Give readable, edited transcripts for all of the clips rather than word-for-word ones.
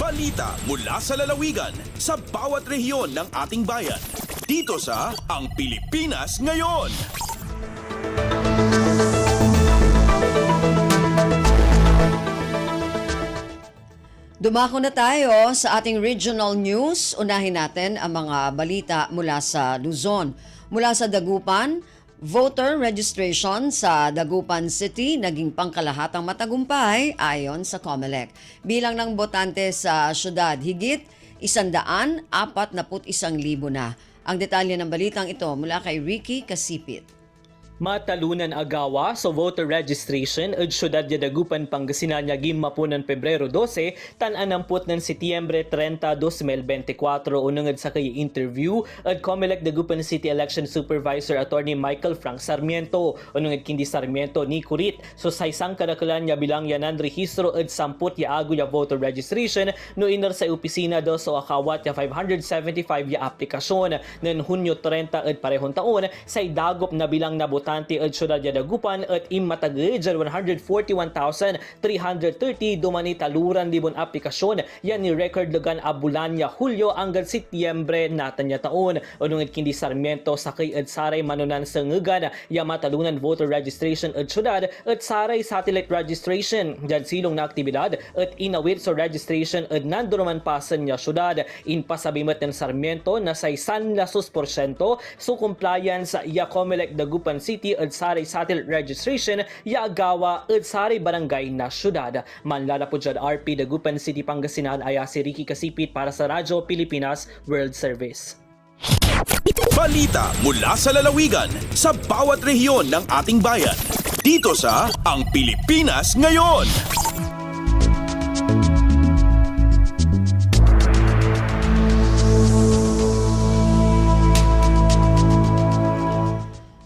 Balita mula sa lalawigan sa bawat rehiyon ng ating bayan. Dito sa Ang Pilipinas Ngayon. Dumako na tayo sa ating regional news. Unahin natin ang mga balita mula sa Luzon. Mula sa Dagupan, voter registration sa Dagupan City naging pangkalahatang matagumpay ayon sa COMELEC. Bilang ng botante sa syudad, higit 141,000 na. Ang detalye ng balitang ito mula kay Ricky Kasipit. Matalunan agawa sa voter registration at syudad de Dagupan, Pangasinan yagim mapunan Pebrero 12, tan-anamput ng Setyembre 30, 2024 unungad sa kay interview at COMELEC Dagupan City Election Supervisor Attorney Michael Frank Sarmiento unungad kindi Sarmiento ni Kurit so sa isang kadakalan niya bilang yanan rehistro at samput ya ago ya voter registration no iner sa opisina do so akawat ya 575 ya aplikasyon ng Hunyo 30 at parehong taon sa idagop na bilang nabot at syudad ya Dagupan at imatagay 141,330 dumani taluran libon aplikasyon yan ni record lagan abulan ya Hulyo hanggang Setyembre natan ya taon unungid kindi Sarmiento sakay at saray manunan sa ngugan ya matalunan voter registration at syudad at saray satellite registration dyan silong na aktibidad at inawit sa registration at nandunaman pasan ya syudad inpasabimat ng Sarmiento na sa 100% so compliance ya COMELEC Dagupan City at saray satellite registration ya agawa at saray barangay na syudad. Manlalapod dyan RP Dagupan City, Pangasinan aya si Ricky Kasipit para sa Radyo Pilipinas World Service. Balita mula sa lalawigan sa bawat rehiyon ng ating bayan. Dito sa Ang Pilipinas Ngayon.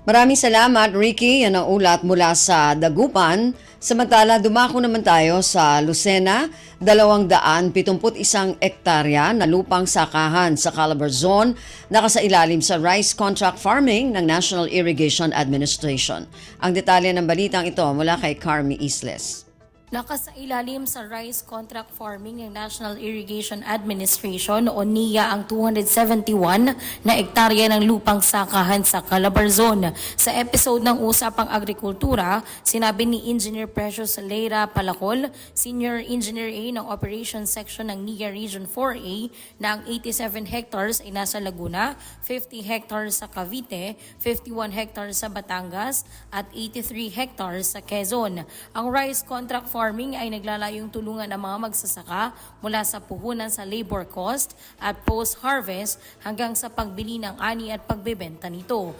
Maraming salamat, Ricky. Yan ang ulat mula sa Dagupan. Samantala, dumako naman tayo sa Lucena, 271 ektarya na lupang sakahan sa Calabar Zone nakasailalim sa rice contract farming ng National Irrigation Administration. Ang detalye ng balitang ito mula kay Carmi Isles. Nakasailalim sa rice contract farming ng National Irrigation Administration o NIA ang 271 na ektarya ng lupang sakahan sa Calabar Zone. Sa episode ng Usapang Agrikultura, sinabi ni Engineer Precious Leira Palacol, Senior Engineer A ng Operations Section ng NIA Region 4A, na ang 87 hectares ay nasa Laguna, 50 hectares sa Cavite, 51 hectares sa Batangas at 83 hectares sa Quezon. Ang rice contract farming ay naglalayong tulungan ang mga magsasaka mula sa puhunan sa labor cost at post-harvest hanggang sa pagbili ng ani at pagbebenta nito.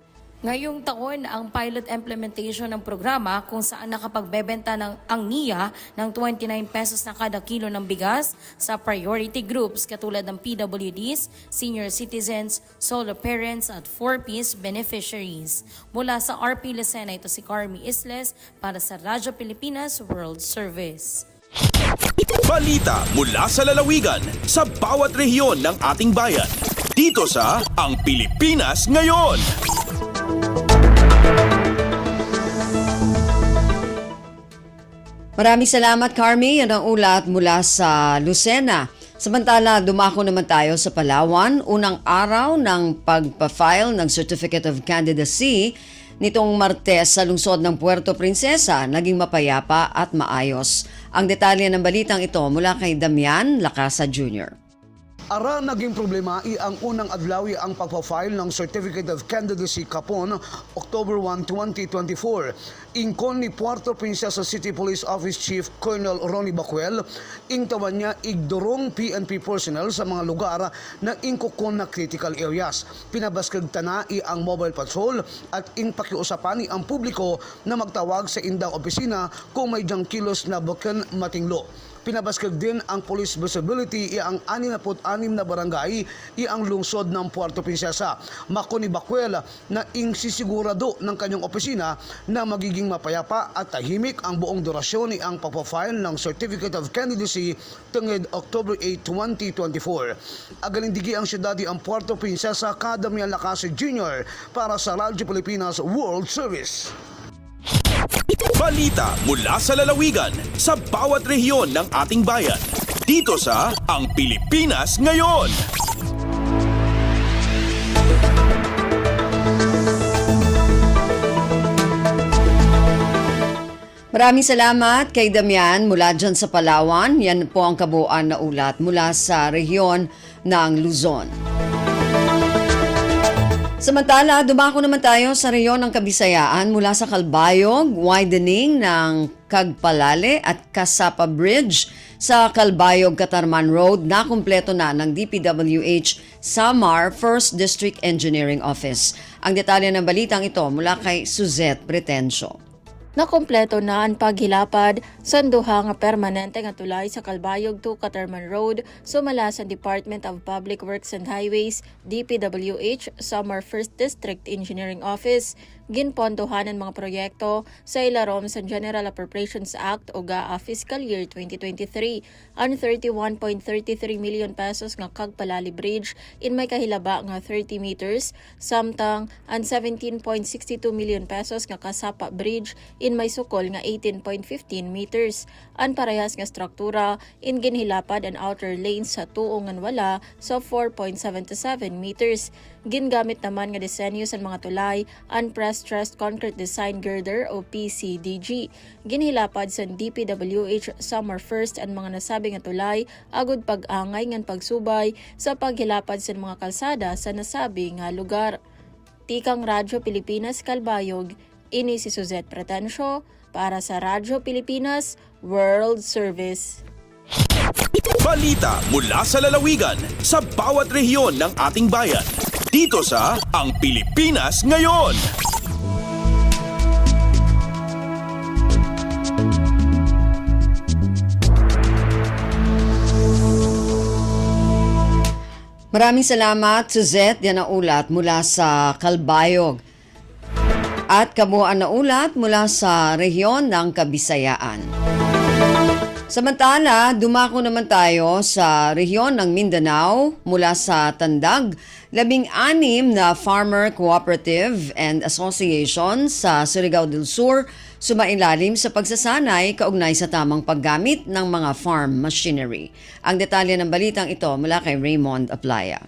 Ngayong taon, ang pilot implementation ng programa kung saan nakapagbebenta ang NIA ng 29 pesos na kada kilo ng bigas sa priority groups katulad ng PWDs, senior citizens, solo parents at 4Ps beneficiaries. Mula sa RP Lucena, ito si Carmi Isles para sa Radyo Pilipinas World Service. Balita mula sa lalawigan sa bawat rehiyon ng ating bayan. Dito sa Ang Pilipinas Ngayon. Maraming salamat, Carmi. Yan ang ulat mula sa Lucena. Samantala, dumako naman tayo sa Palawan. Unang araw ng pagpa-file ng Certificate of Candidacy nitong Martes sa lungsod ng Puerto Princesa, naging mapayapa at maayos. Ang detalye ng balitang ito mula kay Damian Lacasa Jr. Ara naging problema ang unang adlaw ang pagpa-file ng Certificate of Candidacy kapon October 1, 2024. Ingkon ni Puerto Princesa City Police Office Chief Colonel Ronnie Bacuel, ingtawan niya igdurong PNP personnel sa mga lugar na ingkukon na critical areas. Pinabaskag tanai ang mobile patrol at pakiusapan ang publiko na magtawag sa indang opisina kung may diyang kilos na bukan matinglo. Pinabaskag din ang police visibility ang 66 na barangay ang lungsod ng Puerto Princesa. Mako ni Bacuel na sisigurado ng kanyang opisina na magiging mapayapa at tahimik ang buong durasyon ang pagpa-file ng Certificate of Candidacy tungod October 8, 2024. Agalindigi ang siyudad ang Puerto Princesa, Damian Lacasa Jr. para sa Radyo Pilipinas World Service. Balita mula sa lalawigan sa bawat rehiyon ng ating bayan. Dito sa Ang Pilipinas Ngayon. Maraming salamat kay Damian mula dyan sa Palawan. Yan po ang kabuuan na ulat mula sa rehiyon ng Luzon. Samantala, dumako naman tayo sa rehiyon ng Kabisayaan mula sa Calbayog, widening ng Cagpalale at Casapa Bridge sa Calbayog Catarman Road na kumpleto na ng DPWH Samar 1st District Engineering Office. Ang detalye ng balitang ito mula kay Suzette Pretencio. Nakompleto na ang paghilapad sa duha nga permanente nga tulay sa Calbayog to Catarman Road sumala sa Department of Public Works and Highways DPWH Samar 1st District Engineering Office. Ginpondohan ang mga proyekto sa ilarom sa General Appropriations Act o GAA Fiscal Year 2023. Ang 31.33 million pesos nga Cagpalale Bridge in may kahilaba nga 30 meters, samtang ang 17.62 million pesos nga Casapa Bridge in may sukol nga 18.15 meters. Ang parehas nga struktura in ginhilapad ang outer lanes sa tuongan wala sa 4.77 meters. Gingamit naman nga disenyo sa mga tulay ang Press-Stressed Concrete Design Girder o PCDG. Ginhilapad sa DPWH Summer 1st ang mga nasabi nga tulay agud pag-angay ngan pagsubay sa paghilapad sa mga kalsada sa nasabi nga lugar. Tikang Radyo Pilipinas Calbayog, ini si Suzette Pretencio para sa Radyo Pilipinas World Service. Balita mula sa lalawigan sa bawat rehiyon ng ating bayan. Dito sa Ang Pilipinas Ngayon. Maraming salamat, Suzette. Yan ang ulat mula sa Calbayog. At kabuuan na ulat mula sa rehiyon ng Kabisayaan. Samantala, dumako naman tayo sa rehiyon ng Mindanao mula sa Tandag. 16 na farmer cooperative and association sa Surigao del Sur sumailalim sa pagsasanay kaugnay sa tamang paggamit ng mga farm machinery. Ang detalye ng balitang ito mula kay Raymond Aplaya.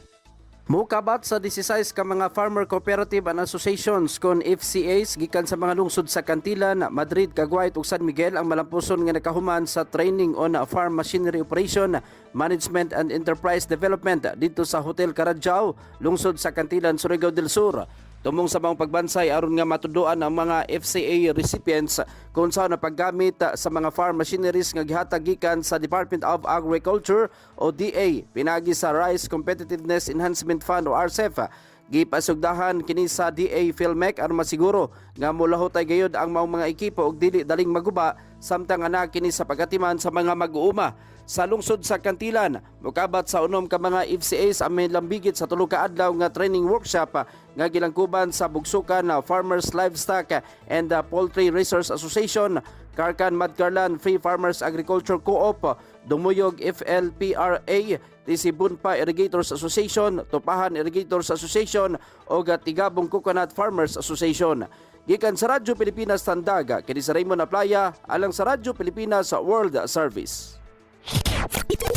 Mukabat sa 16 ka mga farmer cooperative and associations kon FCAs gikan sa mga lungsod sa Cantilan, Madrid, Caguayt ug San Miguel ang malampuson nga nakahuman sa training on farm machinery operation, management and enterprise development dito sa Hotel Carajao, lungsod sa Cantilan, Surigao del Sur. Tumong sa mga pagbansay aron nga matuduan ang mga FCA recipients kung saan na paggamit sa mga farm machineries nga gihatag gikan sa Department of Agriculture o DA pinagi sa Rice Competitiveness Enhancement Fund o RCEF. Gipasugdahan kini sa DA PhilMec aron masiguro nga molahutay gayud ang mga ekipo og dili daling maguba samtang ana kini sa pagatiman sa mga mag-uuma. Sa lungsod sa Cantilan, mukabat sa unom ka mga FCAs ang may lambigit sa tulo ka adlaw nga training workshop nga gilangkuban sa Bugsukan Farmers Livestock and Poultry Resource Association, Karkan Madcarlan Free Farmers Agriculture Co-op, Dumuyog FLPRA, Tisibunpa Irrigators Association, Tupahan Irrigators Association o Tigabong Coconut Farmers Association. Gikan sa Radyo Pilipinas Tandag, kini sa Raymond Aplaya, alang sa Radyo Pilipinas World Service.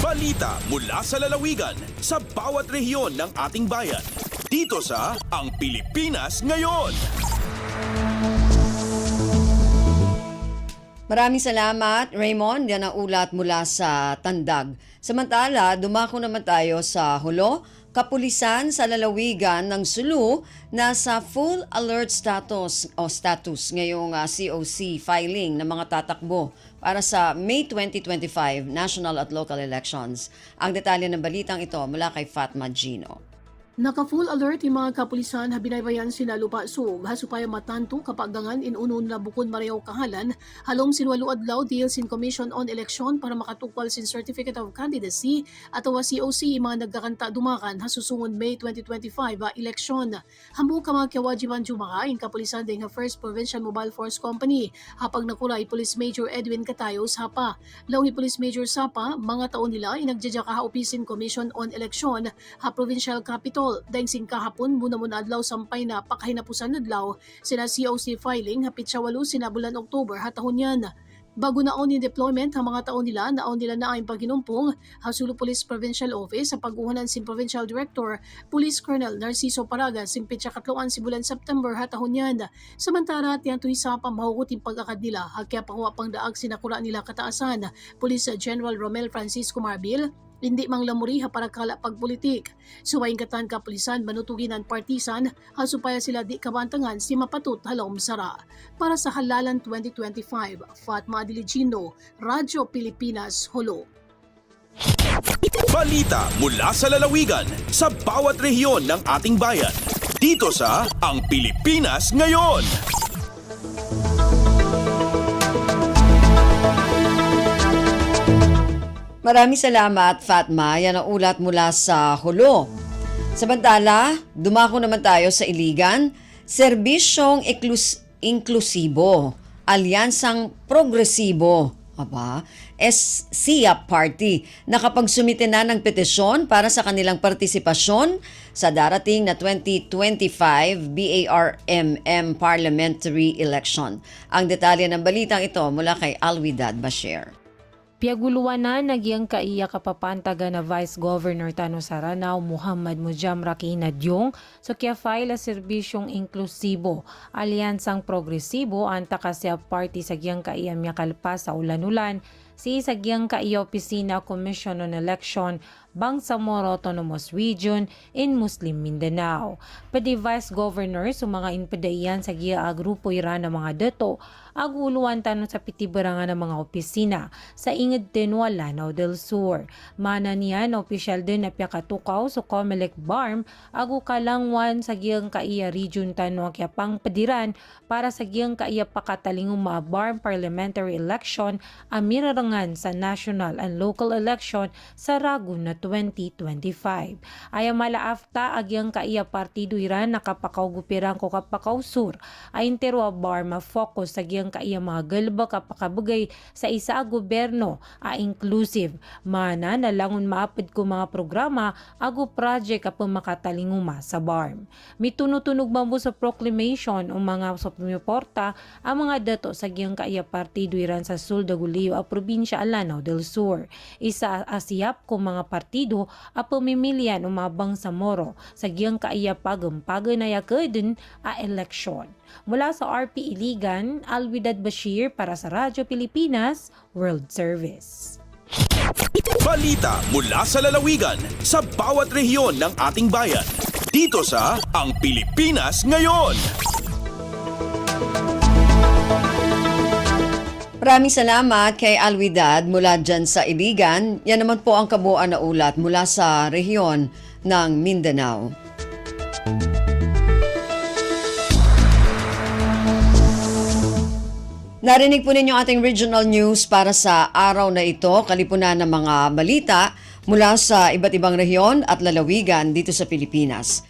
Balita mula sa lalawigan sa bawat rehiyon ng ating bayan. Dito sa Ang Pilipinas Ngayon. Maraming salamat, Raymond. Yan ang ulat mula sa Tandag. Samantala, dumako naman tayo sa Hulo. Kapulisan sa lalawigan ng Sulu na sa full alert status ngayong COC filing ng mga tatakbo para sa May 2025 national at local elections. Ang detalye ng balitang ito mula kay Fatma Gino. Naka-full alert yung mga kapulisan habinaybayan sila lupa sug hasupaya matanto kapagdangan inuno na bukod mareho kahalan halom sinwalo adlaw deal sin Commission on Election para makatugpal sin Certificate of Candidacy at wa COC mga nagkakanta dumakan hasusungod May 2025 election. Hambog ka mga kawajiban jumaka in kapulisan ding First Provincial Mobile Force Company hapag nakulay Police Major Edwin Catayos hapa. Lawi Police Major Sapa mga taon nila inagjadya ka opisin Commission on Election ha Provincial Capital Council. Dahil sing kahapon, muna adlaw sampay na pakahinapusan adlaw, sina COC filing, hapit siya 8 sinabulan October hatahon yan. Bago naon yung deployment, ang mga taon nila, naon nila na ang pagginumpong, Hasulo Police Provincial Office sa pag-uhanan sin Provincial Director, Police Colonel Narciso Paraga, simpit siya katloan si bulan September hatahon yan. Samantara, tiyan tuwi sa pamahugot yung pag-akad nila, hagkaya pakuha pang daag sinakura nila kataasan, Police General Romel Francisco Marbil, hindi mang lamuriha para kala pagpolitik. Suwaing katan kapulisan manutuginan partisan, hasupaya sila di kabantangan si mapatut halom sara. Para sa Halalan 2025, Fatma Diligino, Radyo Pilipinas, Hulo. Balita mula sa lalawigan sa bawat rehiyon ng ating bayan. Dito sa Ang Pilipinas Ngayon. Maraming salamat, Fatma. Yan ang ulat mula sa Hulo. Samantala, dumako naman tayo sa Iligan. Serbisyong inklusibo, alyansang progresibo, SIAP Party, nakapagsumite na ng petisyon para sa kanilang partisipasyon sa darating na 2025 BARMM Parliamentary Election. Ang detalye ng balitang ito mula kay Alwidad Bashir. Piaguluan na nagyang kaiya kapapantaga na Vice Governor Tano Saranaw Muhammad Mujamra Kinadyong so kaya file a serbisyong inklusibo, alyansang progresibo anta kasya party sa giyang kaiya miyakalpa sa ulan-ulan si sagyang kaiya Opisina Commission on Election Bangsamoro Autonomous Region in Muslim Mindanao. Pwede Vice Governor sa mga inpadayan sa giya grupo iran ng mga dato aguluan tanong sa pitibarangan ng mga opisina sa ingid Tenua, Lanao del Sur. Mana niya na opisyal din na piyakatukaw sa Comelec BARM agu kalangwan sa giyang kaiya region tanong kaya pang padiran para sa giyang kaiya pakatalingong mga BARM parliamentary election amirarangan sa national and local election sa Raguna 2025. Ayamala afta agyang kaiya partido iran nakapakaugupirang ko kapakaw sur ay intero BARM focus sa giyang kaiya mga galba kapakabugay sa isa a gobyerno inclusive mana nalangon maapid ko mga programa agu project apang makatalinguma sa BARM. Mitunutunog mambo sa proclamation o mga suporta ang mga dato sa giyang kaiya partido iran sa Sul Daguliyo a probinsya Lanao del Sur. Isa asiyap ko mga partido a pamimilian umabang sa Moro sa giyang kaiya pagampaganayakadin a eleksyon. Mula sa RP Iligan, Alwidad Bashir para sa Radyo Pilipinas World Service. Balita mula sa lalawigan sa bawat rehiyon ng ating bayan. Dito sa Ang Pilipinas Ngayon. Maraming salamat kay Alwidad mula dyan sa Iligan. Yan naman po ang kabuuan na ulat mula sa rehiyon ng Mindanao. Narinig po ninyo ating regional news para sa araw na ito, kalipunan ng mga balita mula sa iba't ibang rehiyon at lalawigan dito sa Pilipinas.